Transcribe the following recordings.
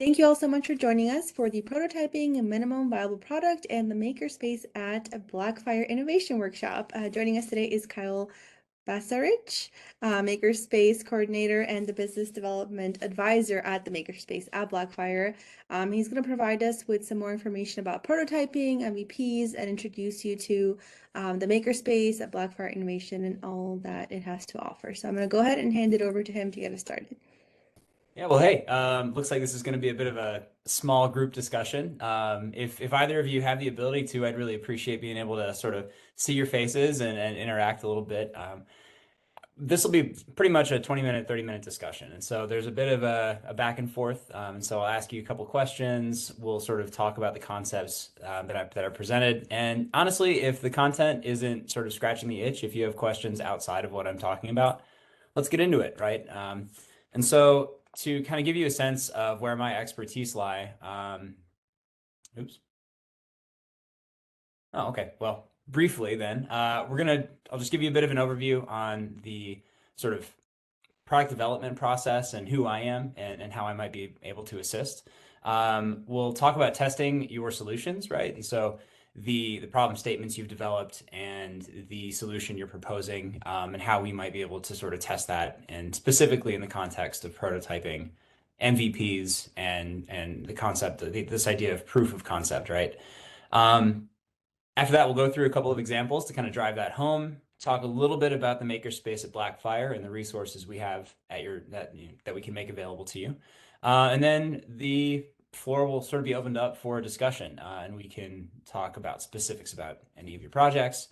Thank you all so much for joining us for the Prototyping a Minimum Viable Product and the Makerspace at a Blackfire Innovation Workshop. Joining us today is Kyle Basarich, Makerspace Coordinator and the Business Development Advisor at the Makerspace at Blackfire. He's going to provide us with some more information about prototyping, MVPs, and introduce you to the Makerspace at Blackfire Innovation and all that it has to offer. So I'm going to go ahead and hand it over to him to get us started. Yeah, well, hey, looks like this is going to be a bit of a small group discussion. If either of you have the ability to, I'd really appreciate being able to sort of see your faces and interact a little bit. This will be pretty much a 20-minute, 30-minute discussion. And so there's a bit of a back and forth. And so I'll ask you a couple questions. We'll sort of talk about the concepts that are presented. And honestly, if the content isn't sort of scratching the itch, if you have questions outside of what I'm talking about, let's get into it, right? And so to kind of give you a sense of where my expertise lie, oops. Oh, okay. Well, briefly then, I'll just give you a bit of an overview on the sort of product development process and who I am and how I might be able to assist. We'll talk about testing your solutions, right? And so the problem statements you've developed and the solution you're proposing, and how we might be able to sort of test that, and specifically in the context of prototyping, MVPs, and the concept, this idea of proof of concept, right? Um, After that, we'll go through a couple of examples to kind of drive that home, talk a little bit about the makerspace at Blackfire and the resources we have at that we can make available to you. And then the floor will sort of be opened up for a discussion, and we can talk about specifics about any of your projects.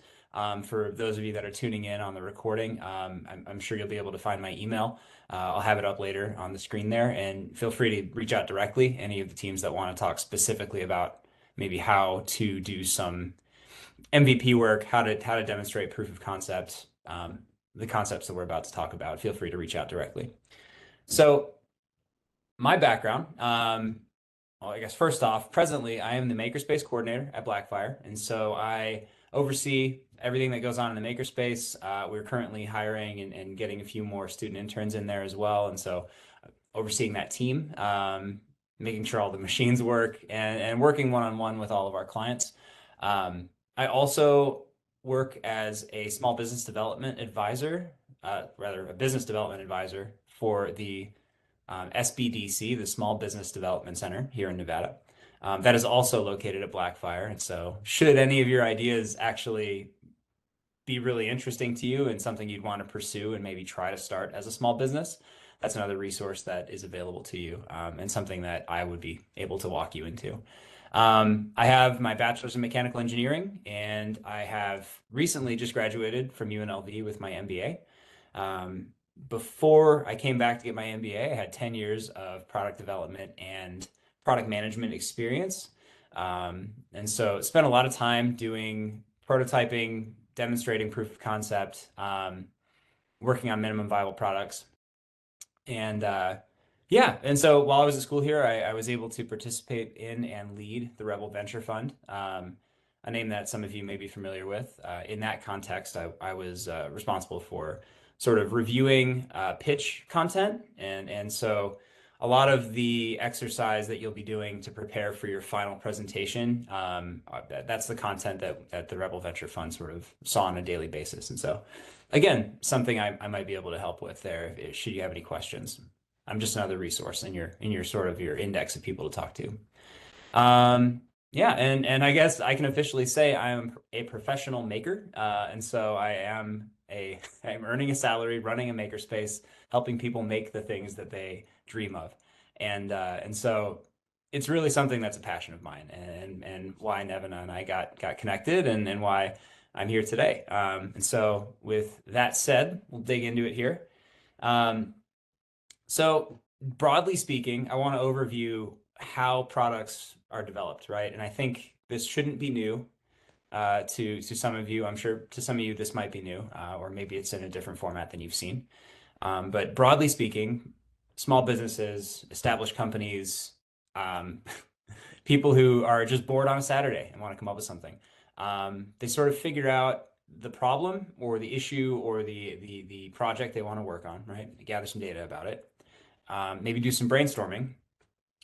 For those of you that are tuning in on the recording, I'm sure you'll be able to find my email. I'll have it up later on the screen there, and feel free to reach out directly, any of the teams that want to talk specifically about maybe how to do some MVP work, how to demonstrate proof of concept, the concepts that we're about to talk about. Feel free to reach out directly. So my background, well, I guess first off, presently I am the Makerspace coordinator at Blackfire, and so I oversee everything that goes on in the Makerspace. We're currently hiring and getting a few more student interns in there as well, and so overseeing that team, making sure all the machines work, and working one-on-one with all of our clients. I also work as a small business development advisor, rather a business development advisor for the SBDC, the Small Business Development Center here in Nevada. That is also located at Blackfire. And so should any of your ideas actually be really interesting to you and something you'd want to pursue and maybe try to start as a small business, that's another resource that is available to you, and something that I would be able to walk you into. I have my bachelor's in mechanical engineering, and I have recently just graduated from UNLV with my MBA. Before I came back to get my MBA, I had 10 years of product development and product management experience. And so spent a lot of time doing prototyping, demonstrating proof of concept, working on minimum viable products. And yeah, and so while I was at school here, I was able to participate in and lead the Rebel Venture Fund, a name that some of you may be familiar with. In that context, I was responsible for sort of reviewing pitch content, and so a lot of the exercise that you'll be doing to prepare for your final presentation, that's the content that the Rebel Venture Fund sort of saw on a daily basis. And so, again, something I might be able to help with there should you have any questions. I'm just another resource in your sort of your index of people to talk to. Yeah, and I guess I can officially say I am a professional maker, and so I'm earning a salary, running a makerspace, helping people make the things that they dream of, and so it's really something that's a passion of mine, and why Nevena and I got connected, and why I'm here today. And so with that said, we'll dig into it here. Um, so broadly speaking, I want to overview how products are developed, right? And I think this shouldn't be new to some of you. I'm sure to some of you this might be new, or maybe it's in a different format than you've seen. But broadly speaking, small businesses, established companies, um, people who are just bored on a Saturday and want to come up with something, they sort of figure out the problem or the issue or the project they want to work on, right? Gather some data about it, maybe do some brainstorming,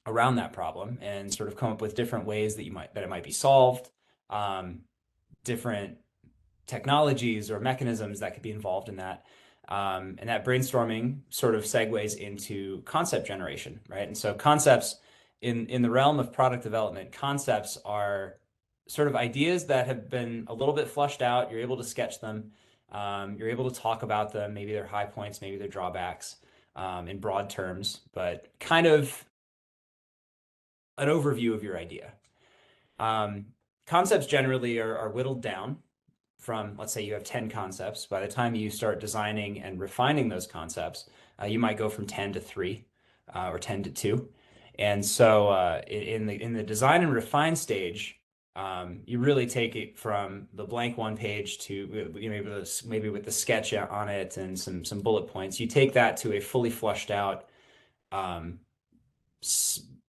around that problem and sort of come up with different ways that it might be solved, um, different technologies or mechanisms that could be involved in that. And that brainstorming sort of segues into concept generation, right? And so concepts in the realm of product development, concepts are sort of ideas that have been a little bit flushed out. You're able to sketch them. You're able to talk about them. Maybe they're high points, maybe they're drawbacks, in broad terms, but kind of an overview of your idea. Um, Concepts generally are whittled down from, let's say you have 10 concepts. By the time you start designing and refining those concepts, you might go from 10 to 3 or 10 to 2. And so in the design and refine stage, you really take it from the blank one page to maybe with the sketch on it and some bullet points. You take that to a fully fleshed out um,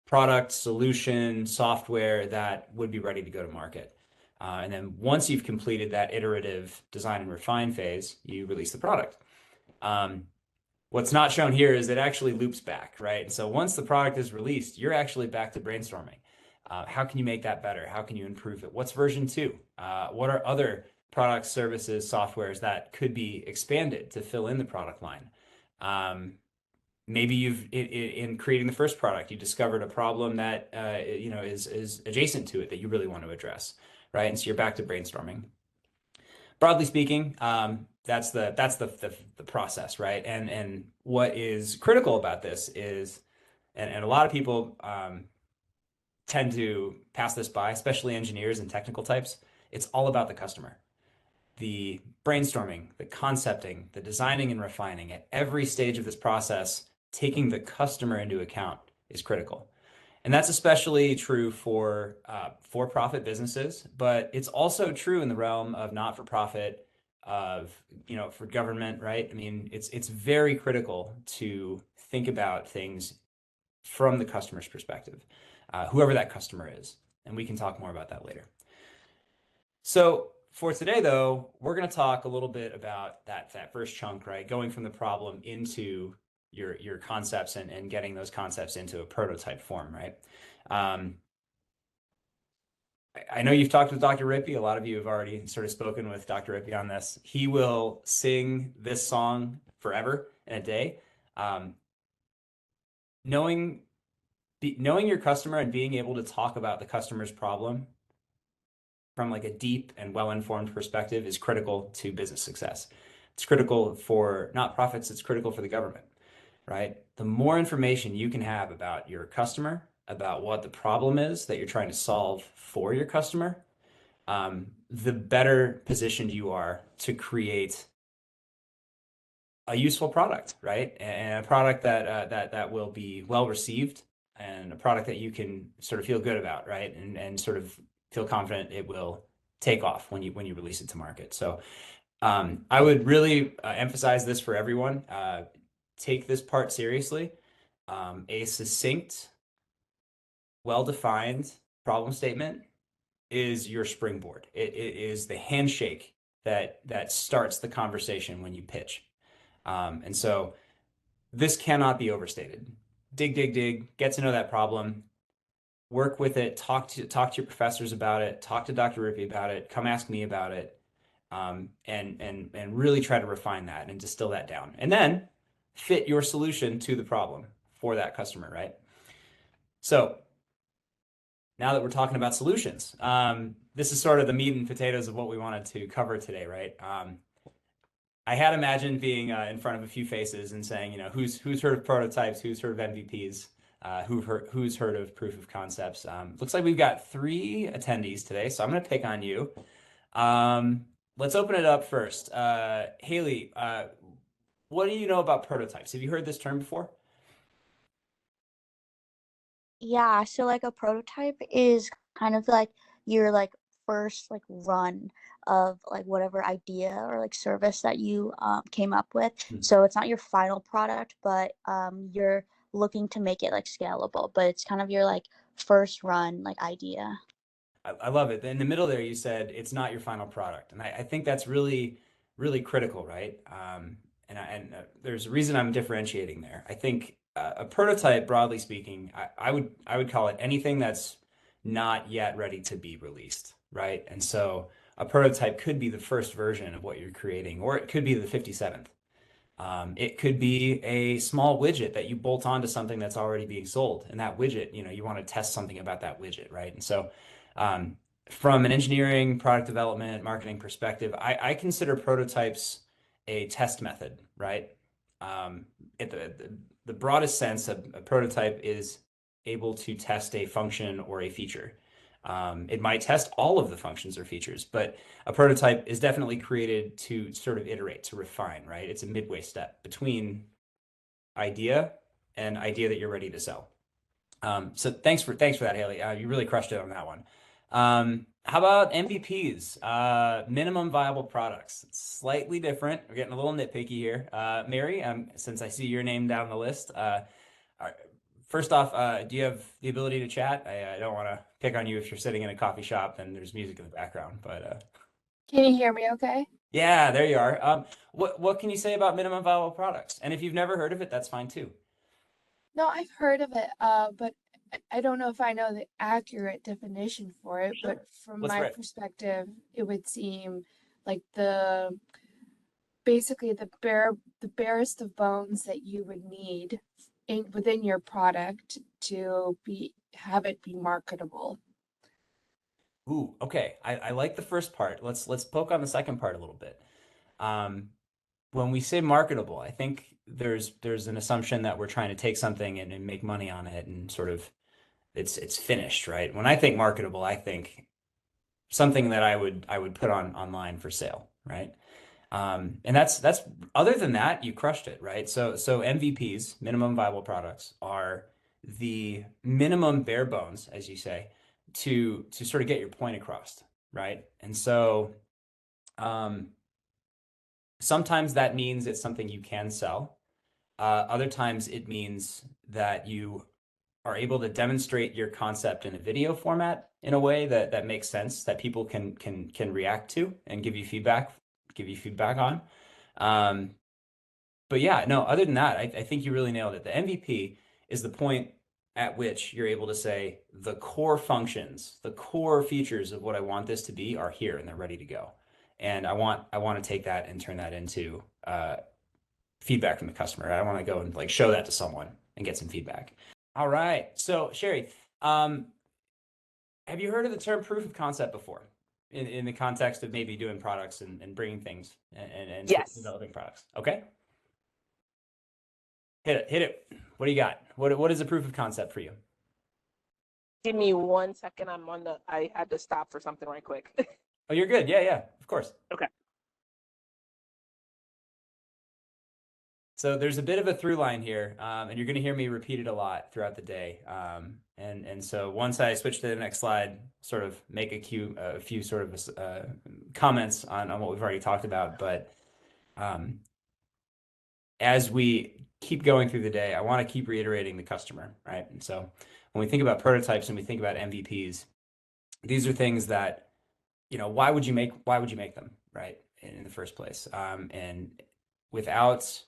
product, solution, software that would be ready to go to market. And then once you've completed that iterative design and refine phase, you release the product. Um, what's not shown here is it actually loops back, right? And so once the product is released, you're actually back to brainstorming. How can you make that better? How can you improve it? What's version 2? What are other products, services, softwares that could be expanded to fill in the product line? Maybe in creating the first product, you discovered a problem that is adjacent to it that you really want to address, right? And so you're back to brainstorming. Broadly speaking, that's the process, right? And what is critical about this is, and a lot of people tend to pass this by, especially engineers and technical types. It's all about the customer. The brainstorming, the concepting, the designing and refining at every stage of this process, taking the customer into account is critical. And that's especially true for for-profit businesses, but it's also true in the realm of not-for-profit, of for government, right? I mean, it's very critical to think about things from the customer's perspective, whoever that customer is, and we can talk more about that later. So for today, though, we're going to talk a little bit about that first chunk, right? Going from the problem into your concepts and getting those concepts into a prototype form, right? I know you've talked with Dr. Rippey. A lot of you have already sort of spoken with Dr. Rippey on this. He will sing this song forever in a day. Knowing your customer and being able to talk about the customer's problem from like a deep and well-informed perspective is critical to business success. It's critical for not profits, it's critical for the government, right? The more information you can have about your customer, about what the problem is that you're trying to solve for your customer, the better positioned you are to create a useful product, right? And a product that will be well received, and a product that you can sort of feel good about, right? And sort of feel confident it will take off when you release it to market. So I would really emphasize this for everyone. Take this part seriously. A succinct, well-defined problem statement is your springboard. It is the handshake that starts the conversation when you pitch. And so this cannot be overstated. Dig, get to know that problem, work with it, talk to your professors about it, talk to Dr. Rippey about it, come ask me about it, and really try to refine that and distill that down. And then fit your solution to the problem for that customer, right? So now that we're talking about solutions, this is sort of the meat and potatoes of what we wanted to cover today, right? I had imagined being in front of a few faces and saying, who's heard of prototypes, who's heard of MVPs, who's heard of proof of concepts. Looks like we've got 3 attendees today, so I'm going to pick on you. Let's open it up first. Haley, what do you know about prototypes? Have you heard this term before? Yeah, so like a prototype is kind of like your like first like run of like whatever idea or like service that you came up with. So it's not your final product, but you're looking to make it like scalable, but it's kind of your like first run like idea. I love it. In the middle there, you said it's not your final product, and I think that's really, really critical, right? And there's a reason I'm differentiating there. I think a prototype, broadly speaking, I would call it anything that's not yet ready to be released, right? And so a prototype could be the first version of what you're creating, or it could be the 57th. It could be a small widget that you bolt onto something that's already being sold. And that widget, you want to test something about that widget, right? And so, um, from an engineering, product development, marketing perspective, I consider prototypes a test method, right? At the broadest sense, a prototype is able to test a function or a feature. It might test all of the functions or features, but a prototype is definitely created to sort of iterate, to refine, right? It's a midway step between idea and idea that you're ready to sell. So thanks for that, Haley. You really crushed it on that one. How about MVPs, minimum viable products? It's slightly different. We're getting a little nitpicky here. Mary, since I see your name down the list, first off, do you have the ability to chat? I don't want to pick on you if you're sitting in a coffee shop and there's music in the background, but Can you hear me okay? yeah, there you are. What can you say about minimum viable products? And if you've never heard of it, that's fine too. No, I've heard of it, but I don't know if I know the accurate definition for it, Sure. but from Let's my rip. perspective, it would seem like basically the barest of bones that you would need within your product to have it be marketable. Ooh, okay. I like the first part. Let's poke on the second part a little bit. Um, when we say marketable, I think there's an assumption that we're trying to take something and make money on it and sort of it's finished, right? When I think marketable, I think something that I would put on online for sale, right? And that's other than that, you crushed it, right? So MVPs, minimum viable products, are the minimum bare bones, as you say, to sort of get your point across, right? And so um, sometimes that means it's something you can sell. Other times it means that you are able to demonstrate your concept in a video format in a way that makes sense, that people can react to and give you feedback on. Um, but yeah, no, other than that, I think you really nailed it. The MVP is the point at which you're able to say the core functions, the core features of what I want this to be are here and they're ready to go. And I want to take that and turn that into feedback from the customer. I want to go and like show that to someone and get some feedback. All right. So Sherry, have you heard of the term proof of concept before in the context of maybe doing products and bringing things and Yes. developing products? Okay. Hit it. What do you got? What is a proof of concept for you? Give me 1 second. I had to stop for something right quick. Oh, you're good. Yeah, of course. Okay. So there's a bit of a through line here, and you're going to hear me repeat it a lot throughout the day. And so once I switch to the next slide, sort of make a few sort of comments on what we've already talked about. But as we keep going through the day, I want to keep reiterating the customer, right? And so when we think about prototypes and we think about MVPs, these are things that, why would you make them, right? In the first place. And without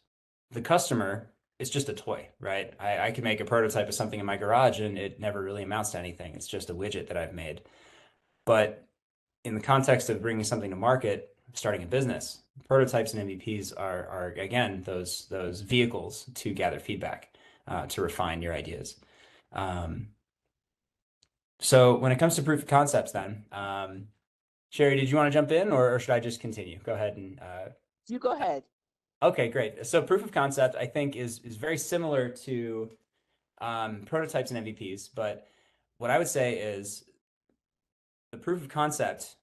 the customer, it's just a toy, right? I can make a prototype of something in my garage and it never really amounts to anything. It's just a widget that I've made. But in the context of bringing something to market, starting a business, prototypes and MVPs are again those vehicles to gather feedback, to refine your ideas. So when it comes to proof of concepts, then Sherry, did you want to jump in, or should I just continue? Go ahead and. You go ahead. Okay, great. So proof of concept, I think, is very similar to prototypes and MVPs, but what I would say is the proof of concept.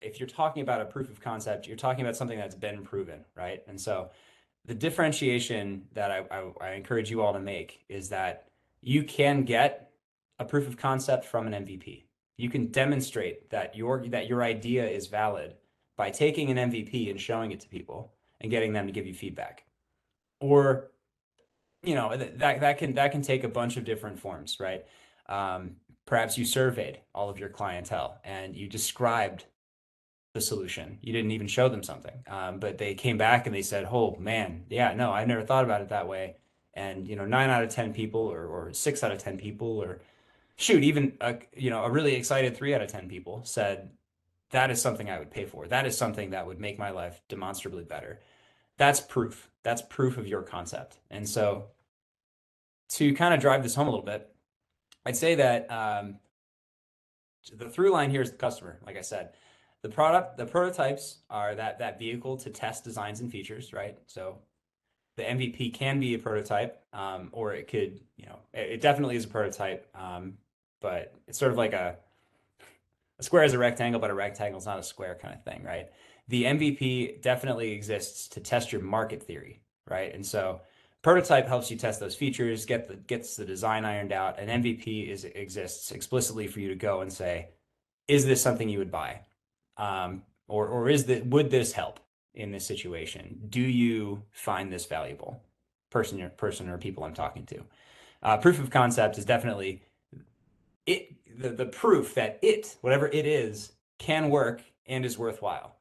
If you're talking about a proof of concept, you're talking about something that's been proven, right? And so the differentiation that I encourage you all to make is that you can get a proof of concept from an MVP. You can demonstrate that your idea is valid by taking an MVP and showing it to people and getting them to give you feedback. Or, that can take a bunch of different forms, right? Perhaps you surveyed all of your clientele and you described the solution. You didn't even show them something, but they came back and they said, "Oh man, yeah, no, I never thought about it that way." And 9 out of 10 people, or 6 out of 10 people, or shoot, even a really excited 3 out of 10 people said that is something I would pay for. That is something that would make my life demonstrably better. That's proof. That's proof of your concept. And so to kind of drive this home a little bit, I'd say that the through line here is the customer. Like I said, the prototypes are that vehicle to test designs and features, right? So the MVP can be a prototype, or it could, it definitely is a prototype, but it's sort of like a square is a rectangle, but a rectangle is not a square kind of thing, right? The MVP definitely exists to test your market theory, right? And so prototype helps you test those features, gets the design ironed out, and MVP exists explicitly for you to go and say, is this something you would buy? Or would this help in this situation? Do you find this valuable? Person or people I'm talking to. Proof of concept is definitely the proof that whatever it is, can work and is worthwhile.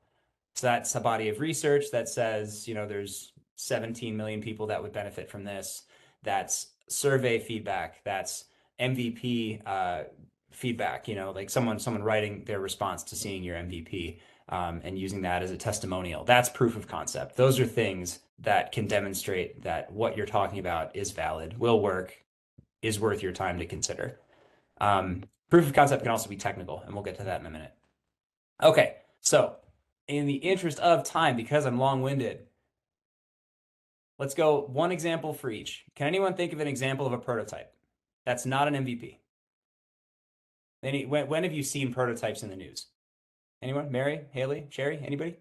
So that's a body of research that says, there's 17 million people that would benefit from this. That's survey feedback. That's MVP feedback, like someone writing their response to seeing your MVP, and using that as a testimonial. That's proof of concept. Those are things that can demonstrate that what you're talking about is valid, will work, is worth your time to consider. Proof of concept can also be technical, and we'll get to that in a minute. Okay, so in the interest of time, because I'm long-winded, let's go one example for each. Can anyone think of an example of a prototype that's not an MVP? When have you seen prototypes in the news? Anyone? Mary, Haley, Sherry, anybody?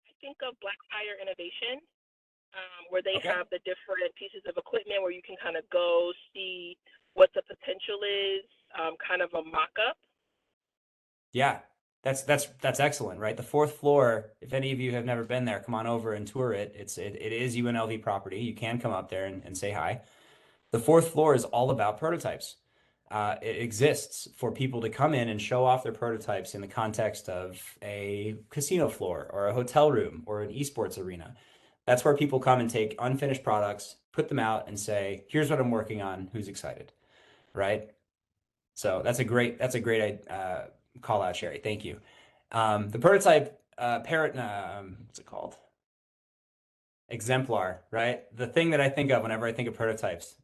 I think of Blackfire Innovation, where they Okay. have the different pieces of equipment where you can kind of go see what the potential is, kind of a mock-up. Yeah, that's excellent, right? The fourth floor, if any of you have never been there, come on over and tour it. It is UNLV property. You can come up there and say hi. The fourth floor is all about prototypes. It exists for people to come in and show off their prototypes in the context of a casino floor or a hotel room or an esports arena. That's where people come and take unfinished products, put them out, and say, "Here's what I'm working on. Who's excited?" Right? So that's a great call out, Sherry. Thank you. The prototype parrot, what's it called? Exemplar, right? The thing that I think of whenever I think of prototypes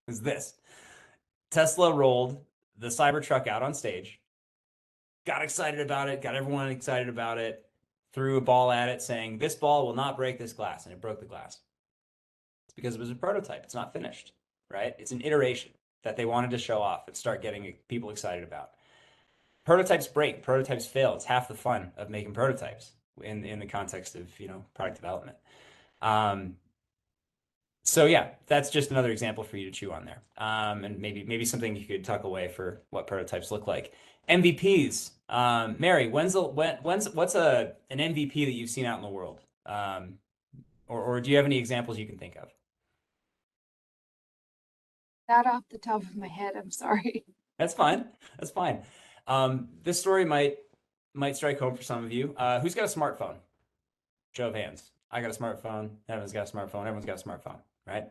is this. Tesla rolled the Cybertruck out on stage, got excited about it, got everyone excited about it, threw a ball at it saying, "This ball will not break this glass," and it broke the glass. It's because it was a prototype. It's not finished, right? It's an iteration that they wanted to show off and start getting people excited about. Prototypes break, prototypes fail. It's half the fun of making prototypes in the context of product development. So yeah, that's just another example for you to chew on there, and maybe something you could tuck away for what prototypes look like. MVPs, Mary, what's an MVP that you've seen out in the world, or do you have any examples you can think of? Not off the top of my head, I'm sorry. That's fine. That's fine. This story might strike home for some of you. Who's got a smartphone? Show of hands. I got a smartphone. Everyone's got a smartphone. Everyone's got a smartphone, right?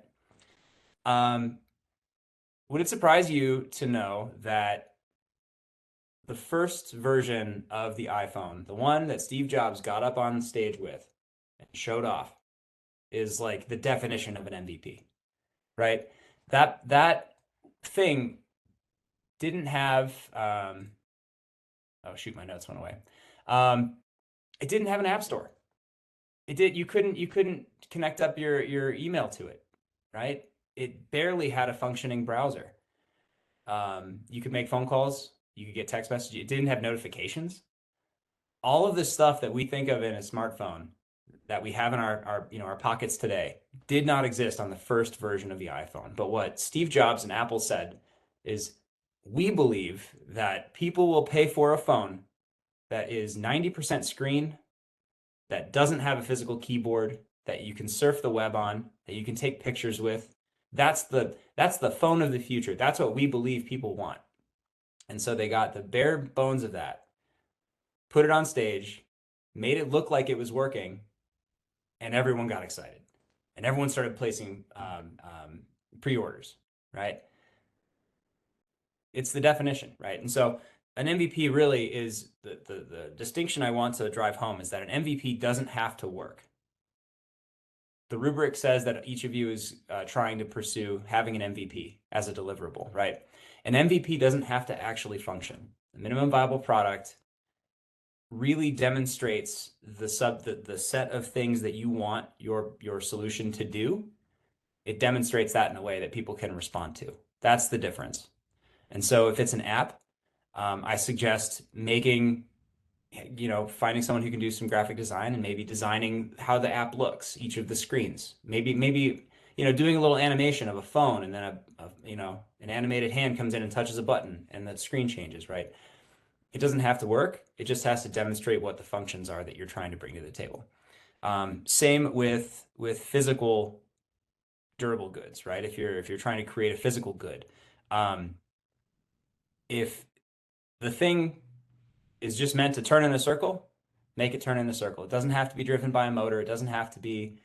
Would it surprise you to know that the first version of the iPhone, the one that Steve Jobs got up on stage with and showed off, is like the definition of an MVP, right? That thing didn't have oh shoot, my notes went away. It didn't have an app store. You couldn't connect up your email to it, right? It barely had a functioning browser. You could make phone calls, you could get text messages. It didn't have notifications. All of this stuff that we think of in a smartphone that we have in our pockets today did not exist on the first version of the iPhone. But what Steve Jobs and Apple said is, we believe that people will pay for a phone that is 90% screen, that doesn't have a physical keyboard, that you can surf the web on, that you can take pictures with. That's the phone of the future. That's what we believe people want. And so they got the bare bones of that, put it on stage, made it look like it was working, and everyone got excited. and everyone started placing pre-orders, right? It's the definition, right? And so an MVP really is the distinction I want to drive home is that an MVP doesn't have to work. The rubric says that each of you is trying to pursue having an MVP as a deliverable, right? An MVP doesn't have to actually function. The minimum viable product really demonstrates the set of things that you want your solution to do. It demonstrates that in a way that people can respond to. That's the difference. And so if it's an app, I suggest making, finding someone who can do some graphic design and maybe designing how the app looks, each of the screens. Maybe doing a little animation of a phone, and then an animated hand comes in and touches a button and the screen changes, right? It doesn't have to work. It just has to demonstrate what the functions are that you're trying to bring to the table. Same with physical durable goods, right? If you're trying to create a physical good, if the thing is just meant to turn in a circle, make it turn in a circle. It doesn't have to be driven by a motor. It doesn't have to be,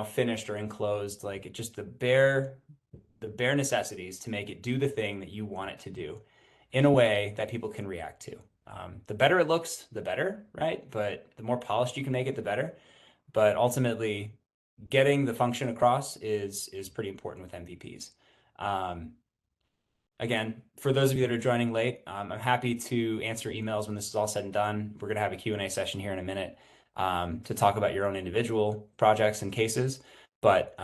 finished or enclosed. Like it just the bare necessities to make it do the thing that you want it to do in a way that people can react to. The better it looks, the better, right? But the more polished you can make it, the better. But ultimately, getting the function across is pretty important with MVPs. Again, for those of you that are joining late, I'm happy to answer emails when this is all said and done. We're going to have a Q&A session here in a minute to talk about your own individual projects and cases. But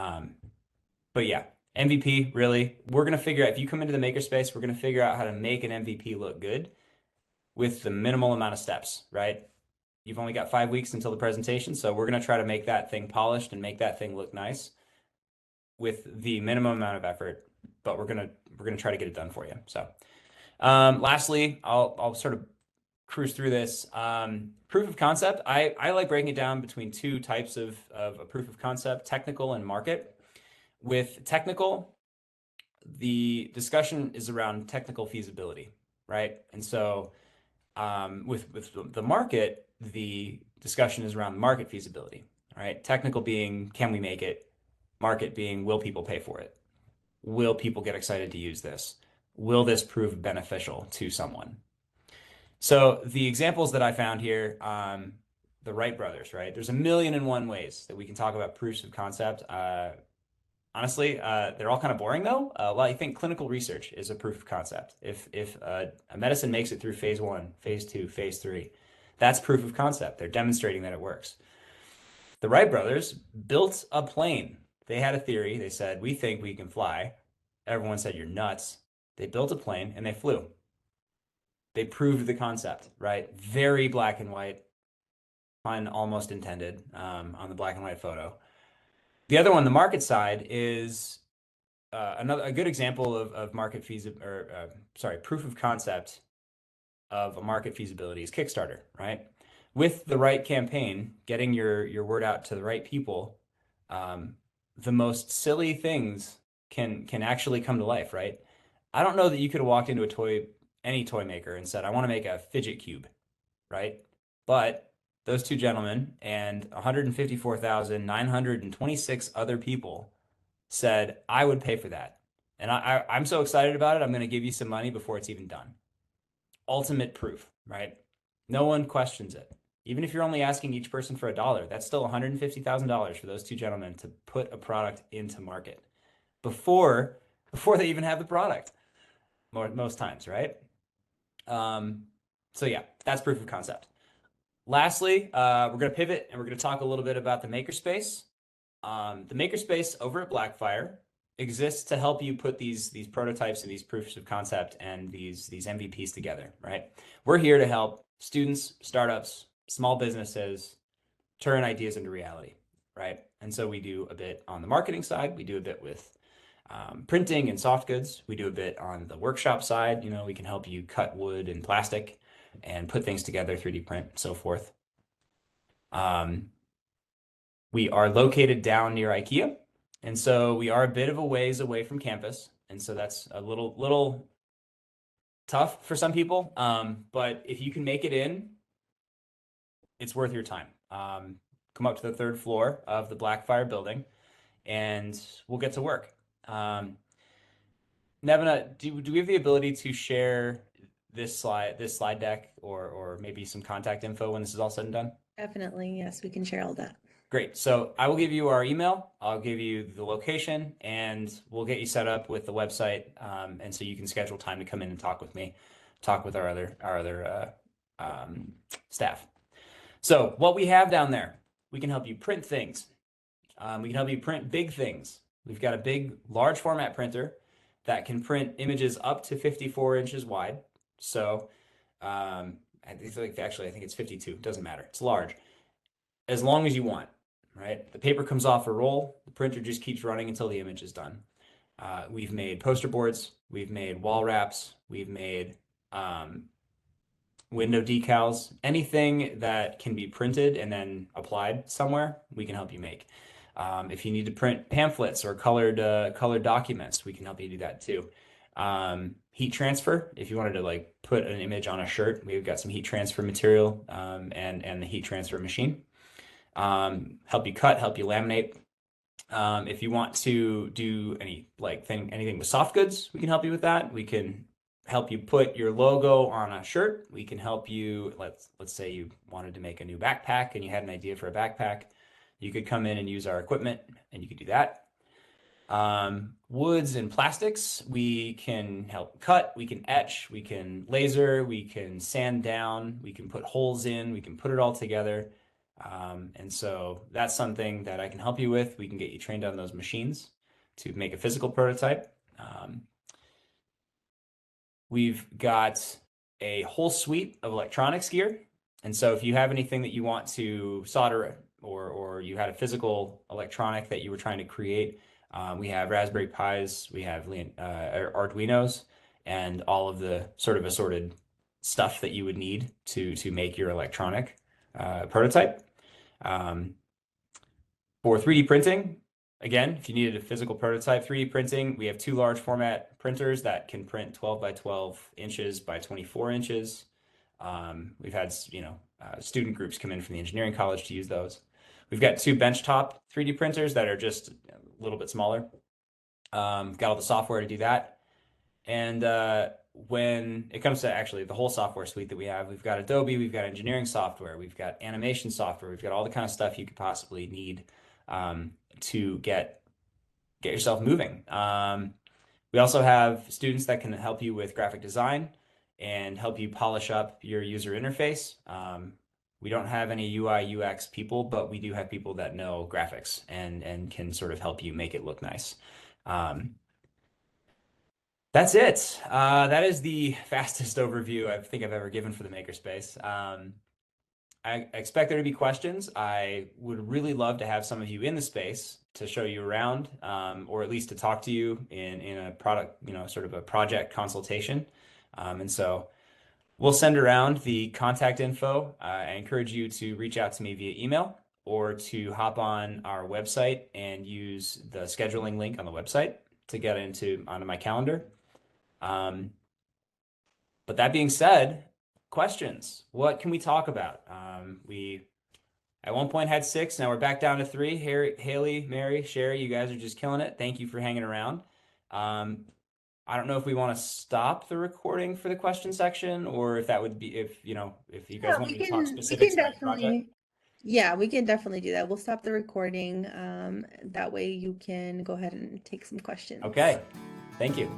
yeah, MVP, really, we're going to figure out, if you come into the Makerspace, we're going to figure out how to make an MVP look good with the minimal amount of steps, right? You've only got 5 weeks until the presentation, so we're going to try to make that thing polished and make that thing look nice with the minimum amount of effort, but we're going to try to get it done for you. So lastly, I'll sort of cruise through this. Proof of concept, I like breaking it down between two types of a proof of concept, technical and market. With technical, the discussion is around technical feasibility, right? And so with the market, the discussion is around market feasibility, right? Technical being, can we make it? Market being, will people pay for it? Will people get excited to use this? Will this prove beneficial to someone? So the examples that I found here, the Wright brothers, right? There's a million and one ways that we can talk about proofs of concept. Honestly, they're all kind of boring though. Well, I think clinical research is a proof of concept. If a medicine makes it through phase 1, phase 2, phase 3, that's proof of concept. They're demonstrating that it works. The Wright brothers built a plane. They had a theory. They said, we think we can fly. Everyone said, you're nuts. They built a plane and they flew. They proved the concept, right? Very black and white, pun almost intended on the black and white photo. The other one, the market side, is a good example of market proof of concept of a market feasibility is Kickstarter, right? With the right campaign, getting your word out to the right people, the most silly things can actually come to life, right? I don't know that you could have walked into any toy maker and said, I want to make a fidget cube, right? But those two gentlemen and 154,926 other people said, I would pay for that. And I'm so excited about it, I'm going to give you some money before it's even done. Ultimate proof, right? No one questions it. Even if you're only asking each person for $1, that's still $150,000 for those two gentlemen to put a product into market before they even have the product, most times, right? So yeah, that's proof of concept. Lastly, we're going to pivot and we're going to talk a little bit about the Makerspace. The Makerspace over at Blackfire exists to help you put these prototypes and these proofs of concept and these MVPs together, right? We're here to help students, startups, small businesses turn ideas into reality, right? And so we do a bit on the marketing side. We do a bit with printing and soft goods. We do a bit on the workshop side. We can help you cut wood and plastic and put things together, 3D print, and so forth. We are located down near IKEA. And so we are a bit of a ways away from campus. And so that's a little tough for some people. But if you can make it in, it's worth your time. Come up to the 3rd floor of the Blackfire building. and we'll get to work. Nevina, do we have the ability to share this slide deck or maybe some contact info when this is all said and done? Definitely, yes, we can share all that. Great. So I will give you our email. I'll give you the location, and we'll get you set up with the website. And so you can schedule time to come in and talk with me, talk with our other staff. So what we have down there, we can help you print things. We can help you print big things. We've got a big, large format printer that can print images up to 54 inches wide. So I think it's 52. It doesn't matter. It's large, as long as you want. Right? The paper comes off a roll. The printer just keeps running until the image is done. We've made poster boards. We've made wall wraps. We've made window decals. Anything that can be printed and then applied somewhere, we can help you make. If you need to print pamphlets or colored documents, we can help you do that too. Heat transfer, if you wanted to like put an image on a shirt, we've got some heat transfer material and the heat transfer machine. Help you cut, help you laminate. If you want to do anything with soft goods, we can help you with that. We can help you put your logo on a shirt. We can help you, let's say you wanted to make a new backpack and you had an idea for a backpack. You could come in and use our equipment and you could do that. Woods and plastics, we can help cut, we can etch, we can laser, we can sand down, we can put holes in, we can put it all together. And so that's something that I can help you with. We can get you trained on those machines to make a physical prototype. We've got a whole suite of electronics gear. And so if you have anything that you want to solder or you had a physical electronic that you were trying to create, we have Raspberry Pis, we have Arduinos, and all of the sort of assorted stuff that you would need to make your electronic prototype. For 3D printing, again, if you needed a physical prototype, 3D printing, we have 2 large format printers that can print 12 by 12 inches by 24 inches. We've had, student groups come in from the engineering college to use those. We've got 2 benchtop 3D printers that are just a little bit smaller. Got all the software to do that. And when it comes to actually the whole software suite that we have, we've got Adobe, we've got engineering software, we've got animation software, we've got all the kind of stuff you could possibly need to get yourself moving. We also have students that can help you with graphic design and help you polish up your user interface. We don't have any UI UX people, but we do have people that know graphics and can sort of help you make it look nice. That's it. That is the fastest overview I think I've ever given for the Makerspace. I expect there to be questions. I would really love to have some of you in the space to show you around, or at least to talk to you in a product, sort of a project consultation. And so we'll send around the contact info. I encourage you to reach out to me via email or to hop on our website and use the scheduling link on the website to get onto my calendar. But that being said, questions. What can we talk about? We at one point had 6, now we're back down to 3. Haley, Mary, Sherry, you guys are just killing it. Thank you for hanging around. I don't know if we want to stop the recording for the question section, or if that would be if you guys want me to talk specifics about the project. Yeah, we can definitely do that. We'll stop the recording. That way you can go ahead and take some questions. Okay, thank you.